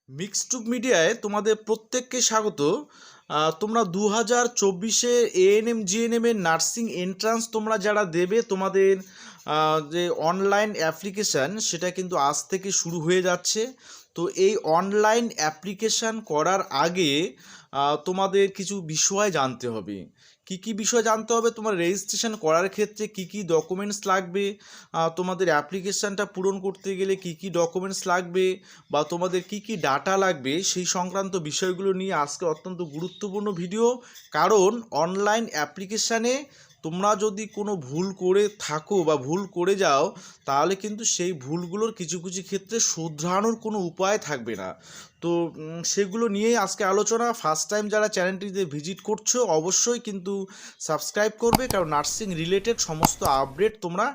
Mixed মিডিয়ায় তোমাদের প্রত্যেককে স্বাগত। তোমরা 2024-এ এএনএম জিএনএম এর নার্সিং এন্ট্রান্স তোমরা যারা দেবে, তোমাদের যে অনলাইন অ্যাপ্লিকেশান সেটা কিন্তু আজ থেকে শুরু হয়ে যাচ্ছে। তো এই অনলাইন অ্যাপ্লিকেশান করার আগে তোমাদের কিছু বিষয় জানতে হবে। কি কি বিষয় জানতে হবে? তোমার রেজিস্ট্রেশন করার ক্ষেত্রে কি কি ডকুমেন্টস লাগবে, তোমাদের অ্যাপ্লিকেশানটা পূরণ করতে গেলে কি কি ডকুমেন্টস লাগবে, বা তোমাদের কি কি ডাটা লাগবে, সেই সংক্রান্ত বিষয়গুলো নিয়ে আজকে অত্যন্ত গুরুত্বপূর্ণ ভিডিও। কারণ অনলাইন অ্যাপ্লিকেশানে তোমরা যদি কোনো ভুল করে থাকো বা ভুল করে যাও, তাহলে কিন্তু সেই ভুলগুলোর কিছু কিছু ক্ষেত্রে শুধরানোর কোনো উপায় থাকবে না। তো সেগুলো নিয়েই আজকে আলোচনা। ফার্স্ট টাইম যারা চ্যানেলটিতে ভিজিট করছো অবশ্যই কিন্তু সাবস্ক্রাইব করবে, কারণ নার্সিং রিলেটেড সমস্ত আপডেট তোমরা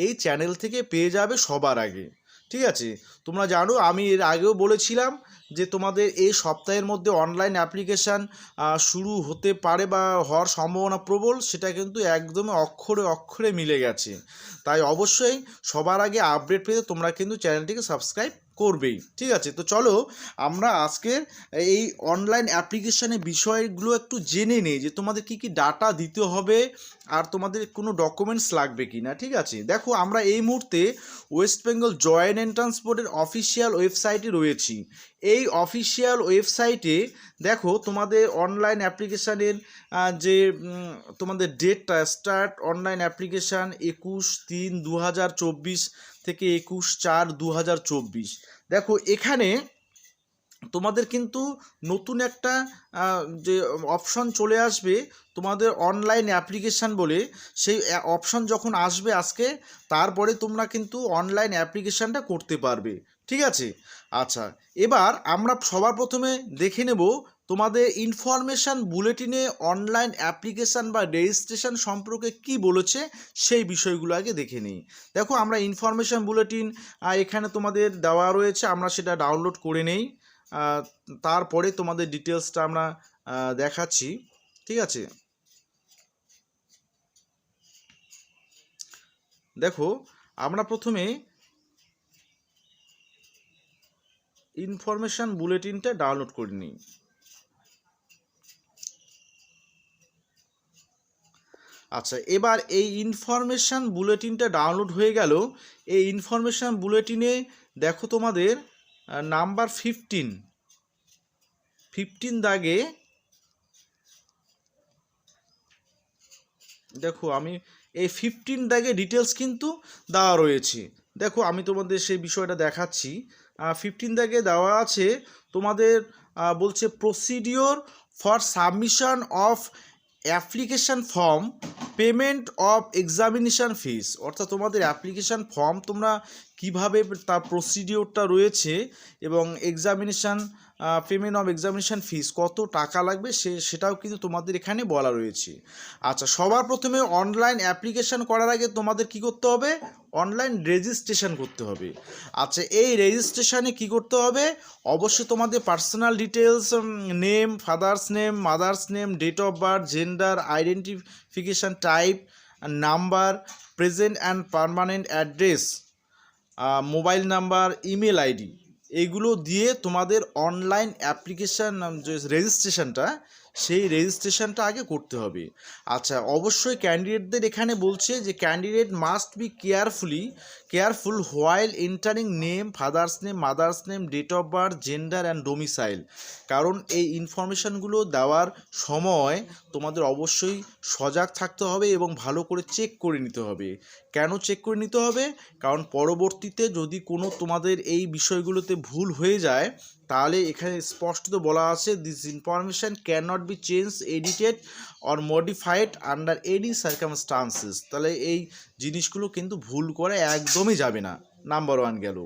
এই চ্যানেল থেকে পেয়ে যাবে সবার আগে। ঠিক আছে, তোমরা জানো আমি এর আগেও বলেছিলাম যে তোমাদের এই সপ্তাহের মধ্যে অনলাইন অ্যাপ্লিকেশান শুরু হতে পারে বা হওয়ার সম্ভাবনা প্রবল। সেটা কিন্তু একদমই অক্ষরে অক্ষরে মিলে গেছে। তাই অবশ্যই সবার আগে আপডেট পেতে তোমরা কিন্তু চ্যানেলটিকে সাবস্ক্রাইব করবেই। ঠিক আছে, তো চলো আমরা আজকের এই অনলাইন অ্যাপ্লিকেশানের বিষয়গুলো একটু জেনে নিই যে তোমাদের কি কি ডাটা দিতে হবে আর তোমাদের কোনো ডকুমেন্টস লাগবে কি না। ঠিক আছে, দেখো আমরা এই মুহূর্তে ওয়েস্ট বেঙ্গল জয়েন্ট এন্ট্রান্স বোর্ডের অফিসিয়াল ওয়েবসাইটে রয়েছি। এই অফিসিয়াল ওয়েবসাইটে দেখো তোমাদের অনলাইন অ্যাপ্লিকেশানের যে তোমাদের ডেটটা স্টার্ট অনলাইন অ্যাপ্লিকেশান 21/3/2024 থেকে 21/4/2024। দেখো এখানে তোমাদের কিন্তু নতুন একটা যে অপশন চলে আসবে তোমাদের অনলাইন অ্যাপ্লিকেশান বলে। সেই অপশন যখন আসবে আজকে, তারপরে তোমরা কিন্তু অনলাইন অ্যাপ্লিকেশানটা করতে পারবে। ঠিক আছে, আচ্ছা এবার আমরা সবার প্রথমে দেখে নেব তোমাদের ইনফরমেশান বুলেটিনে অনলাইন অ্যাপ্লিকেশান বা রেজিস্ট্রেশন সম্পর্কে কি বলেছে, সেই বিষয়গুলো আগে দেখে নিই। দেখো আমরা ইনফরমেশান বুলেটিন এখানে তোমাদের দেওয়া রয়েছে, আমরা সেটা ডাউনলোড করে নেই। তারপরে তোমাদের ডিটেলসটা আমরা দেখাচ্ছি। ঠিক আছে, দেখো আমরা প্রথমে ইনফরমেশান বুলেটিনটা ডাউনলোড করে নিই। আচ্ছা, এবার এই ইনফরমেশান বুলেটিনটা ডাউনলোড হয়ে গেল। এই ইনফরমেশান বুলেটিনে দেখো তোমাদের নাম্বার 15 দাগে দেখো আমি এই 15 দাগে ডিটেলস কিন্তু দেওয়া রয়েছে। দেখো আমি তোমাদের সেই বিষয়টা দেখাচ্ছি। 15 দাগে দেওয়া আছে তোমাদের বলছে procedure for submission of application form, payment of examination fees. অর্থাৎ তোমাদের অ্যাপ্লিকেশান ফর্ম তোমরা কিভাবে তার প্রসিডিওরটা রয়েছে এবং এক্সামিনেশান পেমেন্ট অফ এক্সামিনেশান ফিস কত টাকা লাগবে সেটাও কিন্তু তোমাদের এখানে বলা রয়েছে। আচ্ছা, সবার প্রথমে অনলাইন অ্যাপ্লিকেশান করার আগে তোমাদের কি করতে হবে? অনলাইন রেজিস্ট্রেশন করতে হবে। আচ্ছা, এই রেজিস্ট্রেশনে কি করতে হবে? অবশ্যই তোমাদের personal details, name, father's name, mother's name, date of birth, gender, identification type, number, present and permanent address, mobile number, email ID, এইগুলো দিয়ে তোমাদের অনলাইন অ্যাপ্লিকেশান যে রেজিস্ট্রেশনটা, সেই রেজিস্ট্রেশনটা আগে করতে হবে। আচ্ছা, অবশ্যই ক্যান্ডিডেটদের এখানে বলছে যে candidate must be careful while entering name, father's name, mother's name, date of birth, gender and domicile. কারণ এই ইনফরমেশানগুলো দেওয়ার সময় তোমাদের অবশ্যই সজাগ থাকতে হবে এবং ভালো করে চেক করে নিতে হবে। কেন চেক করে নিতে হবে? কারণ পরবর্তীতে যদি কোনো তোমাদের এই বিষয়গুলোতে ভুল হয়ে যায়, তাহলে এখানে স্পষ্টত বলা আছে this information can not be change, edited or modified under any circumstances. তাহলে এই জিনিসগুলো কিন্তু ভুল করে একদমই যাবে না। নাম্বার 1 গেল।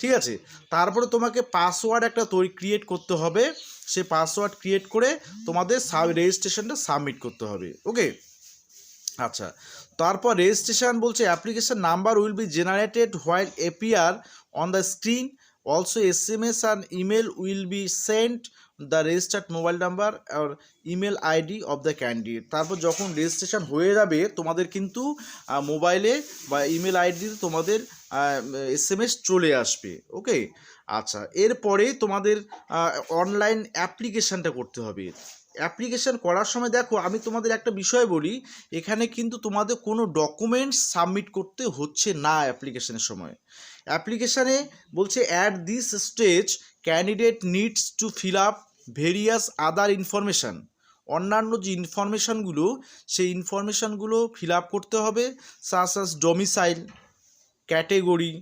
ঠিক আছে, তারপরে তোমাকে পাসওয়ার্ড একটা ক্রিয়েট করতে হবে। সে পাসওয়ার্ড ক্রিয়েট করে তোমাদের রেজিস্ট্রেশনটা সাবমিট করতে হবে। ওকে, আচ্ছা তারপর রেজিস্ট্রেশন বলছে application number will be generated while appear on the screen, also SMS and email will be sent the registered mobile number or email ID of the candidate। তারপর যখন registration হয়ে যাবে তোমাদের কিন্তু মোবাইলে বা ইমেল আইডিতে তোমাদের SMS চলে আসবে। ওকে, আচ্ছা, এরপরে তোমাদের অনলাইন অ্যাপ্লিকেশানটা করতে হবে। অ্যাপ্লিকেশান করার সময় দেখো, আমি তোমাদের একটা বিষয় বলি, এখানে কিন্তু তোমাদের কোনো ডকুমেন্টস সাবমিট করতে হচ্ছে না অ্যাপ্লিকেশানের সময়। অ্যাপ্লিকেশানে বলছে at this stage candidate needs to fill up various other information. অন্যান্য যে ইনফরমেশানগুলো, সেই ইনফরমেশানগুলো ফিল আপ করতে হবে, such as domicile, category,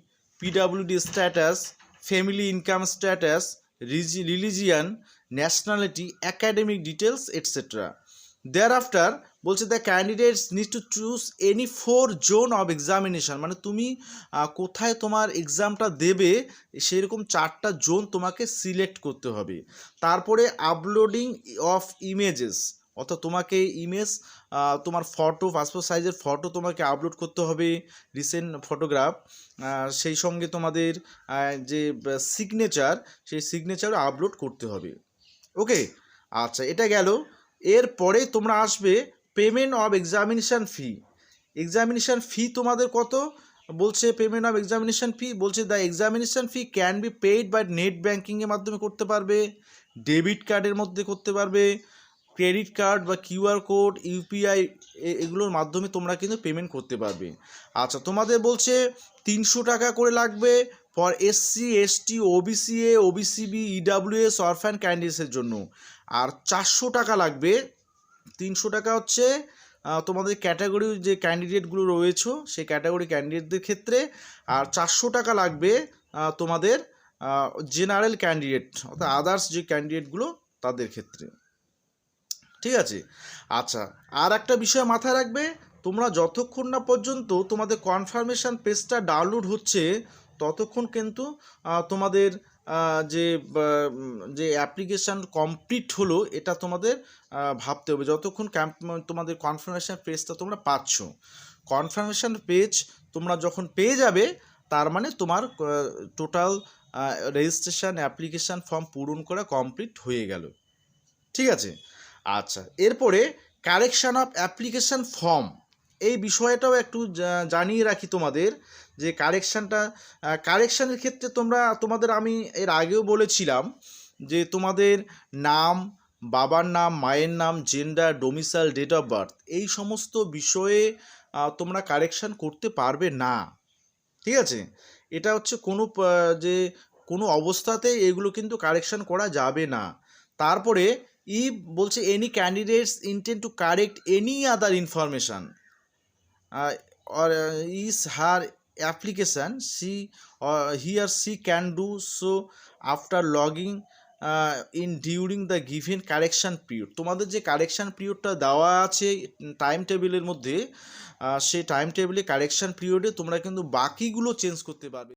PWD status, family income status, religion, nationality, academic details etcetera. Thereafter বলছে the candidates need to choose any 4 zone of examination, মানে তুমি কোথায় তোমার এক্সামটা দেবে সেরকম 4টা জোন তোমাকে সিলেক্ট করতে হবে। তারপরে আপলোডিং অফ ইমেজেস, অর্থাৎ তোমাকে ইমেজ, তোমার ফটো, পাসপোর্ট সাইজের ফটো তোমাকে আপলোড করতে হবে, রিসেন্ট ফটোগ্রাফ, সেই সঙ্গে তোমাদের যে সিগনেচার, সেই সিগনেচারও আপলোড করতে হবে। ওকে, আচ্ছা, এটা গেল। এরপরে তোমরা আসবে payment of examination fee. Examination fee তোমাদের কত বলছে? পেমেন্ট অফ এক্সামিনেশান ফি বলছে the examination fee can be paid by net ব্যাঙ্কিংয়ের মাধ্যমে করতে পারবে, ডেবিট কার্ডের মধ্যে করতে পারবে, ক্রেডিট কার্ড বা কিউআর কোড, ইউপিআই, এগুলোর মাধ্যমে তোমরা কিন্তু পেমেন্ট করতে পারবে। আচ্ছা, তোমাদের বলছে 300 টাকা করে লাগবে for SC, ST, OBCA, OBCB, EWS, orphan ক্যান্ডিডেটসের জন্য। আর 400 টাকা লাগবে। 300 টাকা হচ্ছে তোমাদের ক্যাটাগরি যে ক্যান্ডিডেটগুলো রয়েছে সেই ক্যাটাগরি ক্যান্ডিডেটদের ক্ষেত্রে, আর 400 টাকা লাগবে তোমাদের জেনারেল ক্যান্ডিডেট অর্থাৎ আদার্স যে ক্যান্ডিডেটগুলো তাদের ক্ষেত্রে। ঠিক আছে। আচ্ছা, আর একটা বিষয় মাথায় রাখবে, তোমরা যতক্ষণ না পর্যন্ত তোমাদের কনফার্মেশন পেজটা ডাউনলোড হচ্ছে ততক্ষণ কিন্তু তোমাদের যে অ্যাপ্লিকেশান কমপ্লিট হলো এটা তোমাদের ভাবতে হবে, যতক্ষণ তোমাদের কনফার্মেশন পেজটা তোমরা পাচ্ছ। কনফার্মেশন পেজ তোমরা যখন পেয়ে যাবে তার মানে তোমার টোটাল রেজিস্ট্রেশন অ্যাপ্লিকেশান ফর্ম পূরণ করা কমপ্লিট হয়ে গেল। ঠিক আছে। আচ্ছা, এরপরে কারেকশান অফ অ্যাপ্লিকেশান ফর্ম, এই বিষয়টাও একটু জানিয়ে রাখি তোমাদের, যে কারেকশানের ক্ষেত্রে তোমাদের আমি এর আগেও বলেছিলাম যে তোমাদের নাম, বাবার নাম, মায়ের নাম, gender, domicile, date of birth, এই সমস্ত বিষয়ে তোমরা কারেকশান করতে পারবে না। ঠিক আছে, এটা হচ্ছে কোনো অবস্থাতেই এগুলো কিন্তু কারেকশান করা যাবে না। তারপরে বলছে any candidates intend to correct any other information or is her application he or she can do so after logging in during the given correction period। তোমাদের যে কারেকশান পিরিয়ডটা দেওয়া আছে টাইম টেবিলের মধ্যে, সেই টাইম টেবিলে কারেকশান পিরিয়ডে তোমরা কিন্তু বাকিগুলো চেঞ্জ করতে পারবে।